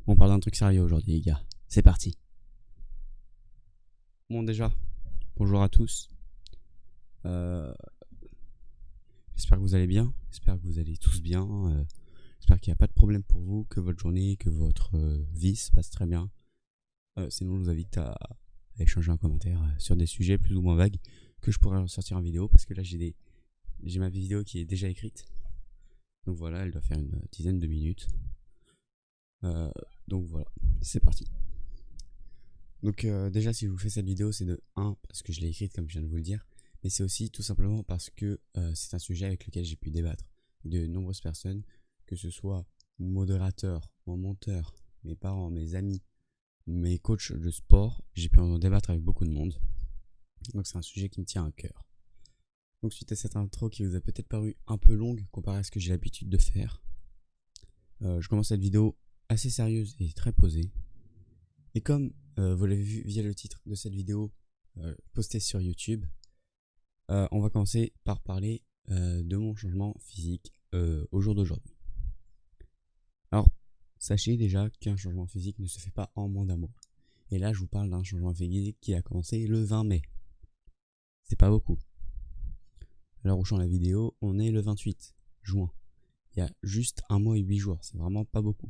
On parle d'un truc sérieux aujourd'hui, les gars. C'est parti. Bon, déjà, bonjour à tous. Euh, J'espère que vous allez bien. J'espère que vous allez tous bien. J'espère qu'il n'y a pas de problème pour vous, que votre journée, que votre vie se passe très bien. Sinon, je vous invite à échanger un commentaire sur des sujets plus ou moins vagues que je pourrais sortir en vidéo parce que là, j'ai ma vidéo qui est déjà écrite. Donc voilà, elle doit faire une dizaine de minutes. Donc voilà, c'est parti. Donc déjà si je vous fais cette vidéo c'est de 1 parce que je l'ai écrite comme je viens de vous le dire, mais c'est aussi tout simplement parce que c'est un sujet avec lequel j'ai pu débattre de nombreuses personnes, que ce soit mon modérateur, mon monteur, mes parents, mes amis, mes coachs de sport, j'ai pu en débattre avec beaucoup de monde. Donc c'est un sujet qui me tient à cœur. Donc suite à cette intro qui vous a peut-être paru un peu longue comparé à ce que j'ai l'habitude de faire, je commence cette vidéo assez sérieuse et très posée. Et comme vous l'avez vu via le titre de cette vidéo postée sur YouTube, on va commencer par parler de mon changement physique au jour d'aujourd'hui. Alors, sachez déjà qu'un changement physique ne se fait pas en moins d'un mois. Et là, je vous parle d'un changement physique qui a commencé le 20 mai. C'est pas beaucoup. Alors, où je la vidéo, on est le 28 juin. Il y a juste un mois et 8 jours. C'est vraiment pas beaucoup.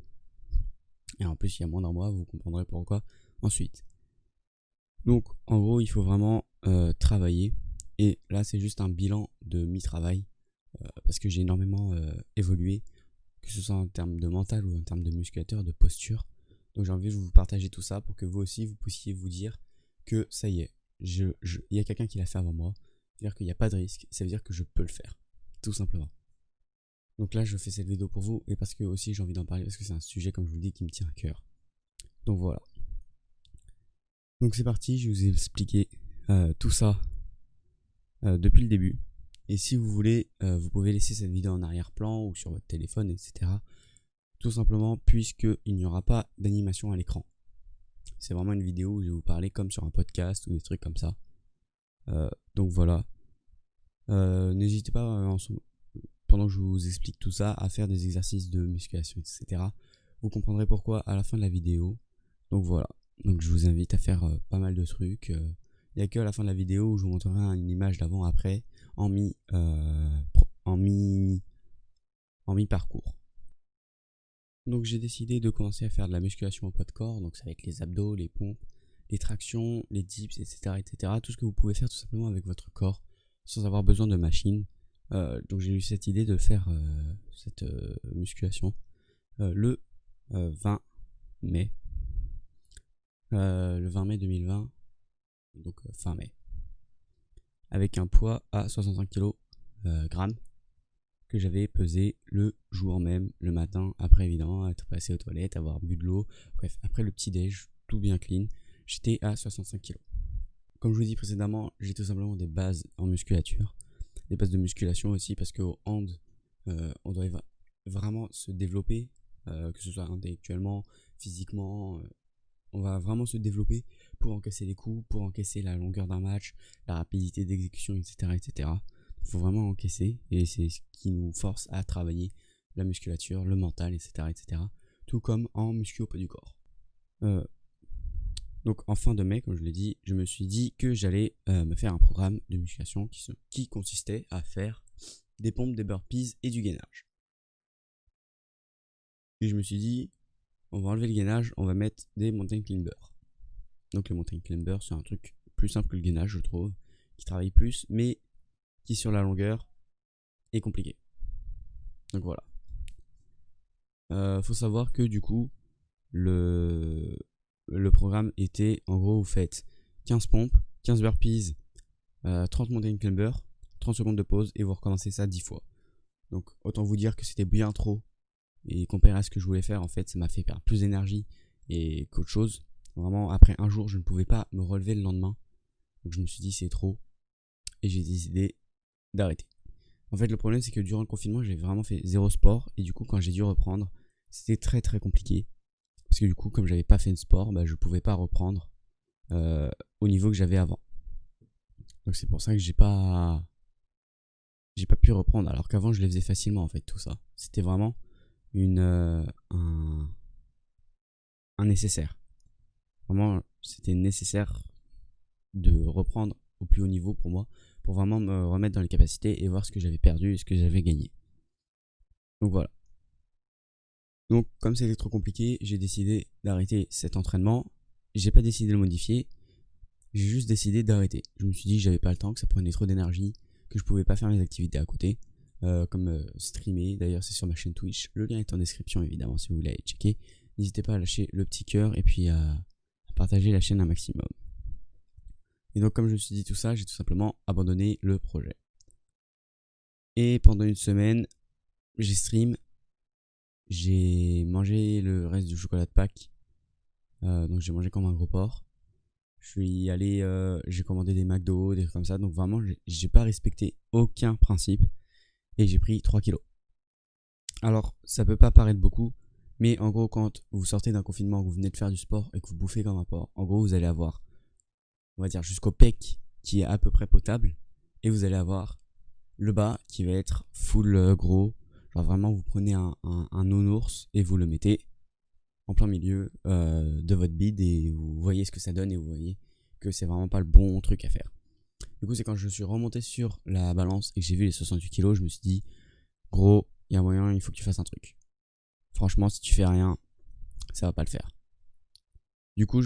Et en plus, il y a moins d'un mois, vous comprendrez pourquoi ensuite. Donc, en gros, il faut vraiment travailler. Et là, c'est juste un bilan de mi-travail. Parce que j'ai énormément évolué, que ce soit en termes de mental ou en termes de musculature, de posture. Donc, j'ai envie de vous partager tout ça pour que vous aussi, vous puissiez vous dire que ça y est, il y a quelqu'un qui l'a fait avant moi. C'est-à-dire qu'il n'y a pas de risque. Ça veut dire que je peux le faire. Tout simplement. Donc là, je fais cette vidéo pour vous et parce que aussi j'ai envie d'en parler parce que c'est un sujet, comme je vous le dis, qui me tient à cœur. Donc voilà. Donc c'est parti, je vous ai expliqué tout ça depuis le début. Et si vous voulez, vous pouvez laisser cette vidéo en arrière-plan ou sur votre téléphone, etc. Tout simplement puisqu'il n'y aura pas d'animation à l'écran. C'est vraiment une vidéo où je vais vous parler comme sur un podcast ou des trucs comme ça. Donc voilà. N'hésitez pas pendant que je vous explique tout ça à faire des exercices de musculation, etc. Vous comprendrez pourquoi à la fin de la vidéo. Donc voilà. Donc je vous invite à faire pas mal de trucs. Il n'y a que à la fin de la vidéo où je vous montrerai une image d'avant-après en mi-parcours. Donc j'ai décidé de commencer à faire de la musculation au poids de corps. Donc ça va être les abdos, les pompes, les tractions, les dips, etc., etc. Tout ce que vous pouvez faire tout simplement avec votre corps sans avoir besoin de machine. Donc j'ai eu cette idée de faire cette musculation le 20 mai. Le 20 mai 2020, donc fin mai, avec un poids à 65 kg que j'avais pesé le jour même, le matin, après évidemment être passé aux toilettes, avoir bu de l'eau, bref, après le petit déj, tout bien clean, j'étais à 65 kg. Comme je vous dis précédemment, j'ai tout simplement des bases en musculature, des bases de musculation aussi, parce qu'au hand, on doit vraiment se développer, que ce soit intellectuellement, physiquement, on va vraiment se développer pour encaisser les coups, pour encaisser la longueur d'un match, la rapidité d'exécution, etc., etc. Il faut vraiment encaisser et c'est ce qui nous force à travailler la musculature, le mental, etc., etc. Tout comme en muscu au poids du corps. Donc en fin de mai, comme je l'ai dit, je me suis dit que j'allais me faire un programme de musculation qui consistait à faire des pompes, des burpees et du gainage. Et je me suis dit, on va enlever le gainage, on va mettre des mountain climbers. Donc le mountain climber, c'est un truc plus simple que le gainage, je trouve, qui travaille plus, mais qui sur la longueur est compliqué. Donc voilà. Faut savoir que du coup, le programme était, en gros, vous faites 15 pompes, 15 burpees, 30 mountain climbers, 30 secondes de pause et vous recommencez ça 10 fois. Donc autant vous dire que c'était bien trop. Et comparé à ce que je voulais faire, en fait, ça m'a fait perdre plus d'énergie et qu'autre chose. Vraiment, après un jour, je ne pouvais pas me relever le lendemain. Donc je me suis dit, c'est trop. Et j'ai décidé d'arrêter. En fait, le problème, c'est que durant le confinement, j'ai vraiment fait zéro sport. Et du coup, quand j'ai dû reprendre, c'était très très compliqué. Parce que du coup, comme j'avais pas fait de sport, je ne pouvais pas reprendre au niveau que j'avais avant. Donc c'est pour ça que j'ai pas pu reprendre. Alors qu'avant, je les faisais facilement, en fait, tout ça. C'était vraiment un nécessaire. Vraiment, c'était nécessaire de reprendre au plus haut niveau pour moi, pour vraiment me remettre dans les capacités et voir ce que j'avais perdu et ce que j'avais gagné. Donc voilà. Donc comme c'était trop compliqué, j'ai décidé d'arrêter cet entraînement. J'ai pas décidé de le modifier, j'ai juste décidé d'arrêter. Je me suis dit que j'avais pas le temps, que ça prenait trop d'énergie, que je pouvais pas faire mes activités à côté, comme streamer. D'ailleurs, c'est sur ma chaîne Twitch. Le lien est en description évidemment si vous voulez aller checker. N'hésitez pas à lâcher le petit cœur et puis à partager la chaîne un maximum. Et donc comme je me suis dit tout ça, j'ai tout simplement abandonné le projet. Et pendant une semaine, j'ai stream, j'ai mangé le reste du chocolat de Pâques. Donc j'ai mangé comme un gros porc. Je suis allé, j'ai commandé des McDo, des trucs comme ça. Donc vraiment, j'ai pas respecté aucun principe. Et j'ai pris 3 kilos. Alors, ça peut pas paraître beaucoup. Mais en gros, quand vous sortez d'un confinement, que vous venez de faire du sport et que vous bouffez comme un porc, en gros, vous allez avoir, on va dire, jusqu'au pec qui est à peu près potable. Et vous allez avoir le bas qui va être full gros. Genre vraiment, vous prenez un nounours et vous le mettez en plein milieu de votre bide et vous voyez ce que ça donne et vous voyez que c'est vraiment pas le bon truc à faire. Du coup, c'est quand je suis remonté sur la balance et que j'ai vu les 68 kilos, je me suis dit, gros, il y a moyen, il faut que tu fasses un truc. Franchement, si tu fais rien, ça va pas le faire. Du coup,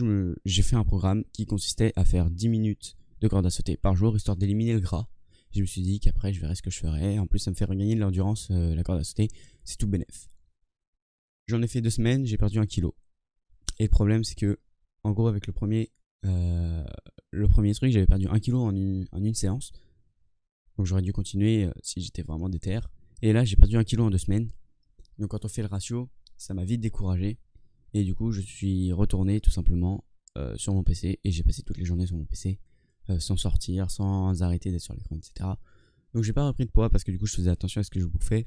j'ai fait un programme qui consistait à faire 10 minutes de corde à sauter par jour, histoire d'éliminer le gras. Je me suis dit qu'après, je verrais ce que je ferais. En plus, ça me fait regagner de l'endurance, la corde à sauter. C'est tout bénef. J'en ai fait 2 semaines, j'ai perdu 1 kilo. Et le problème, c'est que, en gros, avec le premier truc, j'avais perdu 1 kilo en une séance. Donc j'aurais dû continuer si j'étais vraiment déter. Et là, j'ai perdu 1 kilo en 2 semaines. Donc quand on fait le ratio, ça m'a vite découragé. Et du coup, je suis retourné tout simplement sur mon PC. Et j'ai passé toutes les journées sur mon PC, sans sortir, sans arrêter d'être sur l'écran, etc. Donc j'ai pas repris de poids parce que du coup, je faisais attention à ce que je bouffais.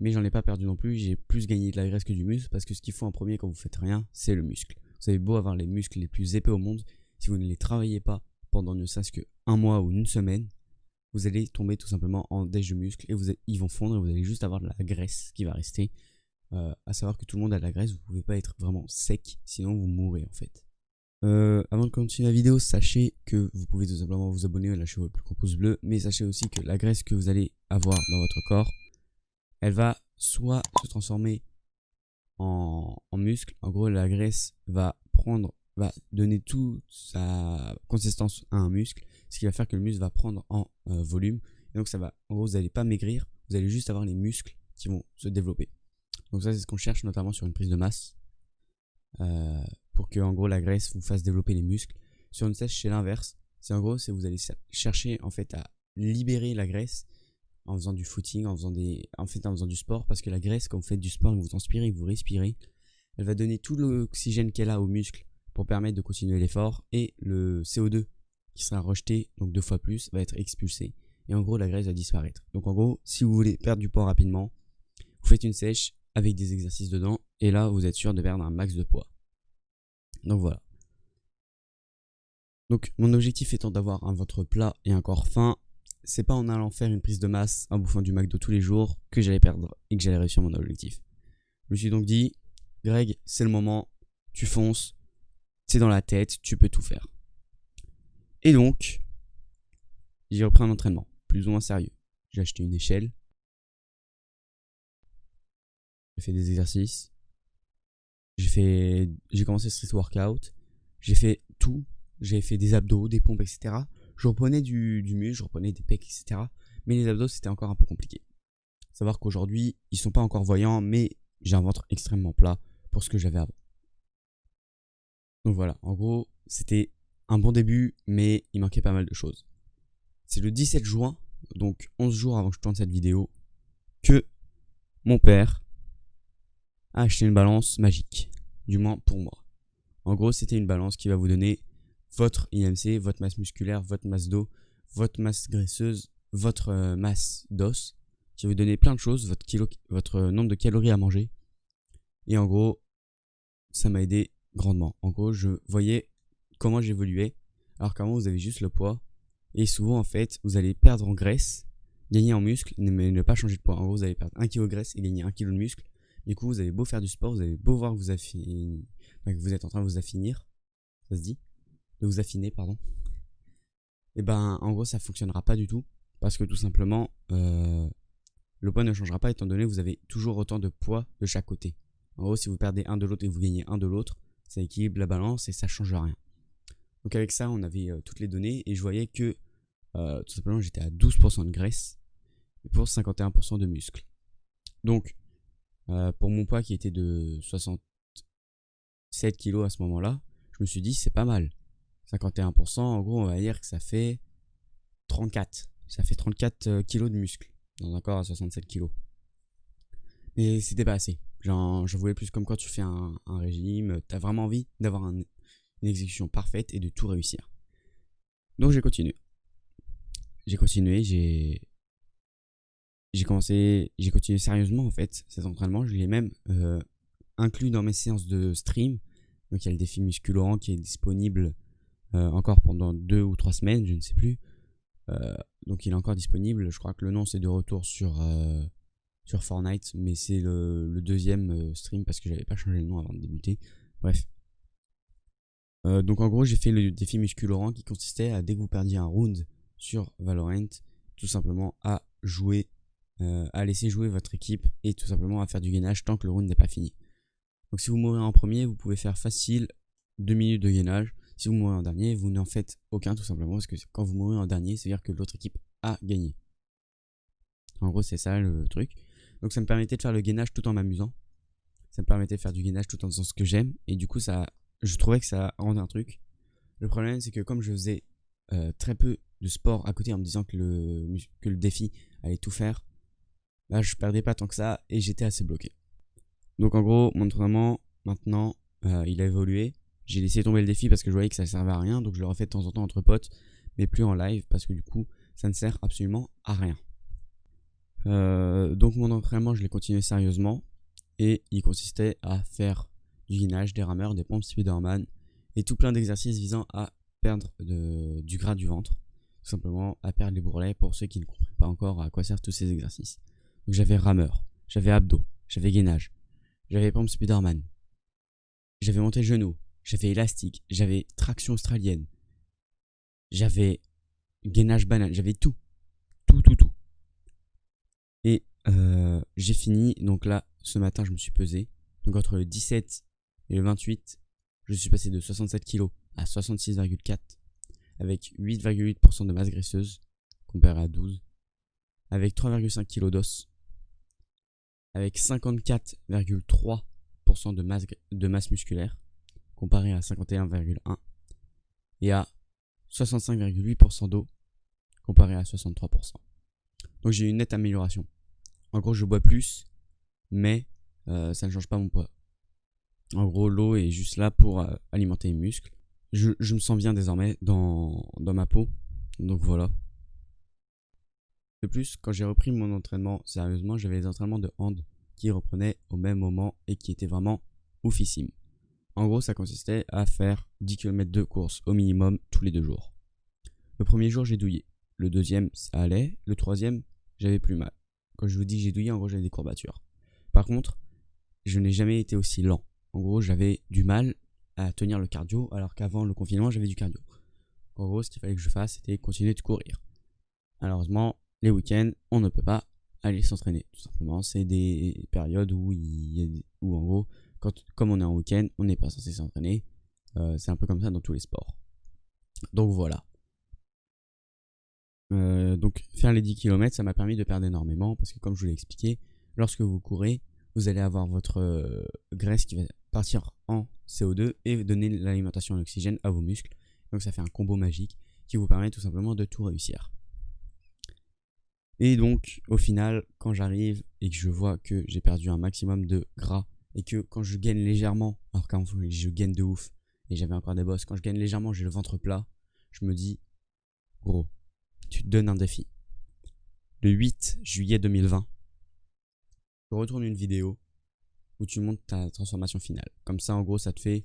Mais j'en ai pas perdu non plus, j'ai plus gagné de la graisse que du muscle, parce que ce qu'il faut en premier quand vous faites rien, c'est le muscle. Vous avez beau avoir les muscles les plus épais au monde, si vous ne les travaillez pas pendant ne serait-ce que 1 mois ou une semaine, vous allez tomber tout simplement en déj de muscles et ils vont fondre et vous allez juste avoir de la graisse qui va rester. À savoir que tout le monde a de la graisse, vous pouvez pas être vraiment sec, sinon vous mourrez en fait. Avant de continuer la vidéo, sachez que vous pouvez tout simplement vous abonner, lâcher votre plus gros pouce bleu, mais sachez aussi que la graisse que vous allez avoir dans votre corps, elle va soit se transformer en muscle. En gros, la graisse va donner toute sa consistance à un muscle, ce qui va faire que le muscle va prendre en volume. Et donc en gros, vous n'allez pas maigrir, vous allez juste avoir les muscles qui vont se développer. Donc ça, c'est ce qu'on cherche notamment sur une prise de masse, pour que en gros la graisse vous fasse développer les muscles. Sur une sèche, c'est l'inverse. C'est en gros, vous allez chercher en fait à libérer la graisse en faisant du footing, en faisant du sport, parce que la graisse, quand vous faites du sport, vous transpirez, vous respirez, elle va donner tout l'oxygène qu'elle a aux muscles pour permettre de continuer l'effort, et le CO2 qui sera rejeté, donc 2 fois plus, va être expulsé, et en gros la graisse va disparaître. Donc en gros, si vous voulez perdre du poids rapidement, vous faites une sèche avec des exercices dedans, et là vous êtes sûr de perdre un max de poids. Donc voilà. Donc mon objectif étant d'avoir un ventre plat et un corps fin, c'est pas en allant faire une prise de masse, en bouffant du McDo tous les jours, que j'allais perdre et que j'allais réussir mon objectif. Je me suis donc dit, Greg, c'est le moment, tu fonces, c'est dans la tête, tu peux tout faire. Et donc, j'ai repris un entraînement, plus ou moins sérieux. J'ai acheté une échelle, j'ai fait des exercices, j'ai commencé street workout, j'ai fait tout, j'ai fait des abdos, des pompes, etc. Je reprenais du muscle, je reprenais des pecs, etc. Mais les abdos, c'était encore un peu compliqué. Savoir qu'aujourd'hui, ils sont pas encore voyants, mais j'ai un ventre extrêmement plat pour ce que j'avais avant. Donc voilà, en gros, c'était un bon début, mais il manquait pas mal de choses. C'est le 17 juin, donc 11 jours avant que je tourne cette vidéo, que mon père a acheté une balance magique. Du moins pour moi. En gros, c'était une balance qui va vous donner votre IMC, votre masse musculaire, votre masse d'eau, votre masse graisseuse, votre masse d'os, qui va vous donner plein de choses, votre nombre de calories à manger. Et en gros, ça m'a aidé grandement. En gros, je voyais comment j'évoluais, alors qu'avant vous avez juste le poids. Et souvent, en fait, vous allez perdre en graisse, gagner en muscle, mais ne pas changer de poids. En gros, vous allez perdre 1 kg de graisse et gagner 1 kg de muscle. Du coup, vous avez beau faire du sport, vous avez beau voir que vous avez que vous êtes en train de vous affinir, ça se dit, de vous affiner, pardon, et ben en gros ça fonctionnera pas du tout parce que tout simplement le poids ne changera pas étant donné que vous avez toujours autant de poids de chaque côté. En gros, si vous perdez un de l'autre et que vous gagnez un de l'autre, ça équilibre la balance et ça change rien. Donc avec ça, on avait toutes les données et je voyais que tout simplement j'étais à 12% de graisse pour 51% de muscle. Donc pour mon poids qui était de 67 kg à ce moment-là, je me suis dit c'est pas mal. 51%, en gros on va dire que ça fait 34. Ça fait 34 kg de muscle dans un corps à 67 kg. Mais c'était pas assez. Genre, je voulais plus comme quand tu fais un régime, t'as vraiment envie d'avoir une exécution parfaite et de tout réussir. Donc j'ai continué. J'ai continué sérieusement en fait cet entraînement. Je l'ai même inclus dans mes séances de stream. Donc il y a le défi musculorant qui est disponible encore pendant 2 ou 3 semaines, je ne sais plus. Donc il est encore disponible. Je crois que le nom c'est de retour sur Fortnite, mais c'est le deuxième stream parce que j'avais pas changé le nom avant de débuter. Bref. Donc en gros j'ai fait le défi musculorant qui consistait à, dès que vous perdiez un round sur Valorant, tout simplement à jouer, à laisser jouer votre équipe et tout simplement à faire du gainage tant que le round n'est pas fini. Donc si vous mourrez en premier, vous pouvez faire facile 2 minutes de gainage. Si vous mourrez en dernier, vous n'en faites aucun tout simplement parce que quand vous mourrez en dernier, c'est à dire que l'autre équipe a gagné. En gros c'est ça le truc. Donc ça me permettait de faire le gainage tout en m'amusant. Ça me permettait de faire du gainage tout en faisant ce que j'aime. Et du coup je trouvais que ça rendait un truc. Le problème c'est que comme je faisais très peu de sport à côté en me disant que le défi allait tout faire, là je perdais pas tant que ça et j'étais assez bloqué. Donc en gros mon entraînement maintenant il a évolué. J'ai laissé tomber le défi parce que je voyais que ça servait à rien. Donc je le refais de temps en temps entre potes, mais plus en live parce que du coup ça ne sert absolument à rien. Donc mon entraînement je l'ai continué sérieusement et il consistait à faire du gainage, des rameurs, des pompes Spiderman et tout plein d'exercices visant à perdre du gras du ventre, tout simplement à perdre les bourrelets pour ceux qui ne comprennent pas encore à quoi servent tous ces exercices. Donc j'avais rameur, j'avais abdos, j'avais gainage, j'avais pompes Spiderman, j'avais monté le genou, j'avais élastique, j'avais traction australienne, j'avais gainage banane, j'avais tout. Et j'ai fini, donc là, ce matin, je me suis pesé. Donc entre le 17 et le 28, je suis passé de 67 kg à 66,4 avec 8,8% de masse graisseuse comparé à 12, avec 3,5 kg d'os, avec 54,3% de masse musculaire comparé à 51,1 et à 65,8% d'eau comparé à 63%. Donc j'ai eu une nette amélioration. En gros je bois plus, mais ça ne change pas mon poids. En gros l'eau est juste là pour alimenter les muscles. Je me sens bien désormais dans ma peau, donc voilà. De plus, quand j'ai repris mon entraînement sérieusement, j'avais les entraînements de hand qui reprenaient au même moment et qui étaient vraiment oufissimes. En gros ça consistait à faire 10 km de course au minimum tous les 2 jours. Le premier jour j'ai douillé, le deuxième ça allait, le troisième j'avais plus mal. Quand je vous dis que j'ai douillé, en gros j'avais des courbatures. Par contre, je n'ai jamais été aussi lent. En gros j'avais du mal à tenir le cardio alors qu'avant le confinement j'avais du cardio. En gros ce qu'il fallait que je fasse c'était continuer de courir. Malheureusement les week-ends on ne peut pas aller s'entraîner. Tout simplement c'est des périodes où en gros comme on est en week-end on n'est pas censé s'entraîner. C'est un peu comme ça dans tous les sports. Donc voilà. Donc faire les 10 km ça m'a permis de perdre énormément parce que comme je vous l'ai expliqué, lorsque vous courez vous allez avoir votre graisse qui va partir en CO2 et donner l'alimentation en oxygène à vos muscles. Donc ça fait un combo magique qui vous permet tout simplement de tout réussir. Et donc au final quand j'arrive et que je vois que j'ai perdu un maximum de gras et que quand je gaine légèrement, alors qu'avant je gaine de ouf et j'avais encore des bosses, quand je gagne légèrement j'ai le ventre plat, je me dis gros, tu te donnes un défi. Le 8 juillet 2020, je retourne une vidéo où tu montes ta transformation finale. Comme ça, en gros, ça te fait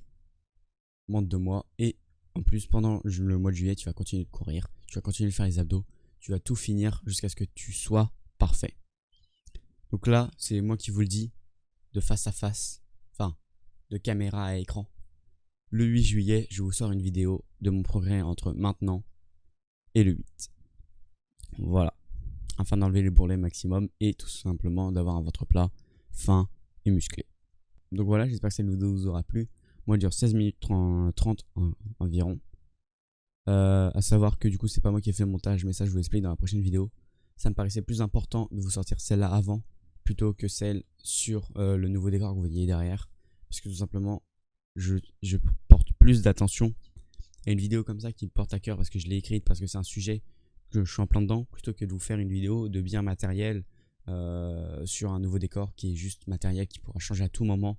moins de 2 mois. Et en plus, pendant le mois de juillet, tu vas continuer de courir. Tu vas continuer de faire les abdos. Tu vas tout finir jusqu'à ce que tu sois parfait. Donc là, c'est moi qui vous le dis de face à face. Enfin, de caméra à écran. le 8 juillet, je vous sors une vidéo de mon progrès entre maintenant et le 8. Voilà. Afin d'enlever les bourrelets maximum et tout simplement d'avoir un ventre plat, fin et musclé. Donc voilà, j'espère que cette vidéo vous aura plu. Moi, elle dure 16 minutes 30 environ. À savoir que du coup, c'est pas moi qui ai fait le montage, mais ça, je vous l'explique dans la prochaine vidéo. Ça me paraissait plus important de vous sortir celle-là avant plutôt que celle sur le nouveau décor que vous voyez derrière. Parce que tout simplement, je porte plus d'attention à une vidéo comme ça qui me porte à cœur parce que je l'ai écrite, parce que c'est un sujet que je suis en plein dedans, plutôt que de vous faire une vidéo de bien matériel sur un nouveau décor qui est juste matériel qui pourra changer à tout moment.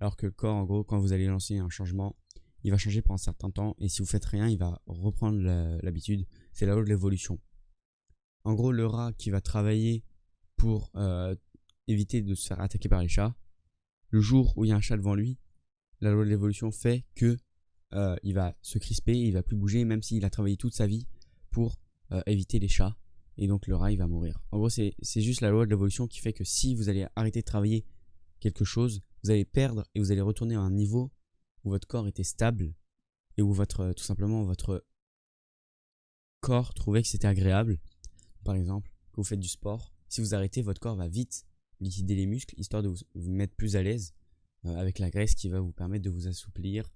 Alors que le corps, en gros, quand vous allez lancer un changement, il va changer pour un certain temps et si vous faites rien, il va reprendre l'habitude. C'est la loi de l'évolution. En gros, le rat qui va travailler pour éviter de se faire attaquer par les chats, le jour où il y a un chat devant lui, la loi de l'évolution fait que il va se crisper, il va plus bouger, même s'il a travaillé toute sa vie pour éviter les chats. Et donc le rat, il va mourir. En gros, c'est juste la loi de l'évolution qui fait que si vous allez arrêter de travailler quelque chose, vous allez perdre et vous allez retourner à un niveau où votre corps était stable et où tout simplement votre corps trouvait que c'était agréable. Par exemple, que vous faites du sport, si vous arrêtez, votre corps va vite liquider les muscles histoire de vous mettre plus à l'aise avec la graisse qui va vous permettre de vous assouplir,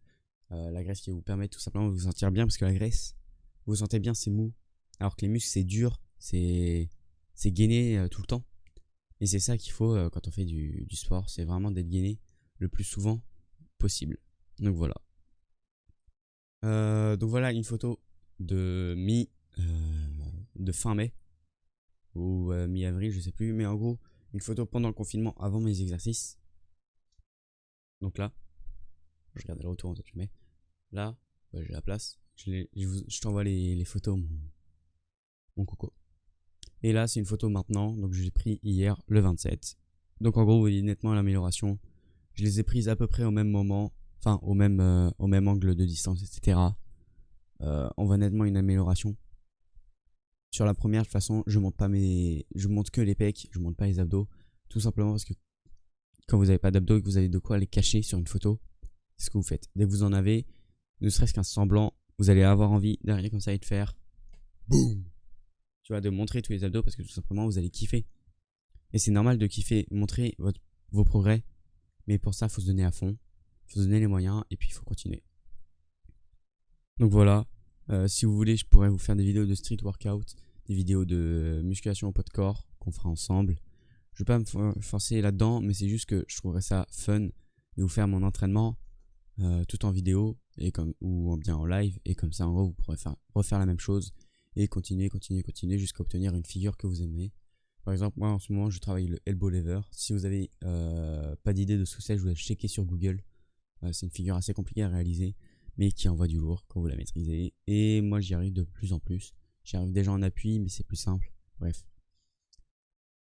la graisse qui va vous permettre tout simplement de vous sentir bien parce que la graisse, vous vous sentez bien, c'est mou, alors que les muscles c'est dur, c'est gainé tout le temps. Et c'est ça qu'il faut quand on fait du sport, c'est vraiment d'être gainé le plus souvent possible. Donc voilà. Une photo de de fin mai ou mi-avril, je sais plus, mais en gros une photo pendant le confinement avant mes exercices. Donc là, je regarde le retour en fait, mais là, j'ai la place. Je t'envoie les photos, mon coco. Et là, c'est une photo maintenant, donc je l'ai pris hier, le 27. Donc en gros, vous voyez nettement l'amélioration. Je les ai prises à peu près au même moment, enfin au même angle de distance, etc. On voit nettement une amélioration. Sur la première, de toute façon, je monte que les pecs, je monte pas les abdos, tout simplement parce que quand vous n'avez pas d'abdos et que vous avez de quoi les cacher sur une photo, c'est ce que vous faites. Dès que vous en avez, ne serait-ce qu'un semblant, vous allez avoir envie d'arriver comme ça et de faire boum, tu vois, de montrer tous les abdos parce que tout simplement vous allez kiffer. Et c'est normal de kiffer, montrer vos progrès, mais pour ça, il faut se donner à fond, il faut se donner les moyens et puis il faut continuer. Donc voilà, si vous voulez, je pourrais vous faire des vidéos de street workout, des vidéos de musculation au poids de corps qu'on fera ensemble. Je vais pas me forcer là-dedans, mais c'est juste que je trouverais ça fun de vous faire mon entraînement tout en vidéo ou bien en live, et comme ça en gros vous pourrez refaire la même chose et continuer jusqu'à obtenir une figure que vous aimez. Par exemple, moi en ce moment je travaille le elbow lever. Si vous avez pas d'idée de ce que c'est, je vous laisse checker sur Google. C'est une figure assez compliquée à réaliser, mais qui envoie du lourd quand vous la maîtrisez. Et moi j'y arrive de plus en plus. J'y arrive déjà en appui, mais c'est plus simple. Bref.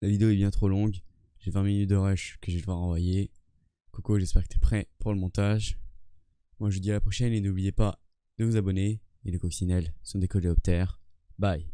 La vidéo est bien trop longue. J'ai 20 minutes de rush que je vais devoir envoyer. Coco, j'espère que tu es prêt pour le montage. Moi je vous dis à la prochaine et n'oubliez pas de vous abonner. Et les coccinelles sont des coléoptères. Bye.